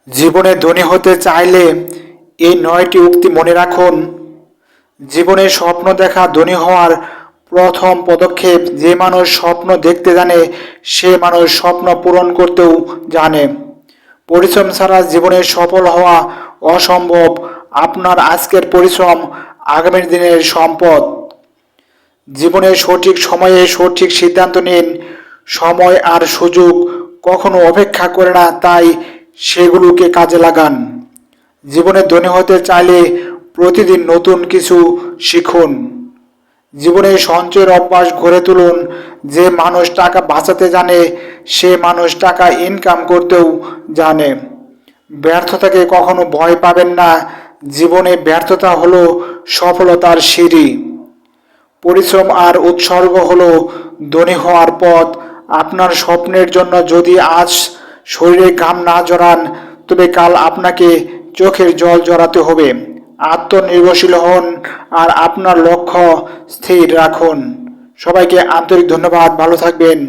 জীবনে ধনী হতে চাইলে এই 9টি উক্তি মনে রাখুন। জীবনে স্বপ্ন দেখা ধনী হওয়ার প্রথম পদক্ষেপ। যে মানুষ স্বপ্ন দেখতে জানে সে মানুষ স্বপ্ন পূরণ করতেও জানে। পরিশ্রম ছাড়া জীবনে সফল হওয়া অসম্ভব। আপনার আজকের পরিশ্রম আগামী দিনের সম্পদ। জীবনের সঠিক সময়ে সঠিক সিদ্ধান্ত নিন। সময় আর সুযোগ কখনো অপেক্ষা করে না, তাই সেগুলোকে কাজে লাগান। জীবনে ধনী হতে চাইলে প্রতিদিন নতুন কিছু শিখুন। জীবনে সঞ্চয়ের অভ্যাস গড়ে তুলুন। যে মানুষ টাকা বাঁচাতে জানে সে মানুষ টাকা ইনকাম করতেও জানে। ব্যর্থতাকে কখনো ভয় পাবেন না। জীবনে ব্যর্থতা হলো সফলতার সিঁড়ি। পরিশ্রম আর উৎসর্গ হলো ধনী হওয়ার পথ। আপনার স্বপ্নের জন্য যদি আজ শরীরে ঘাম না জড়ান তবে কাল আপনাকে চোখের জল জড়াতে হবে। আত্মনির্ভরশীল হন আর আপনার লক্ষ্য স্থির রাখুন। সবাইকে আন্তরিক ধন্যবাদ। ভালো থাকবেন।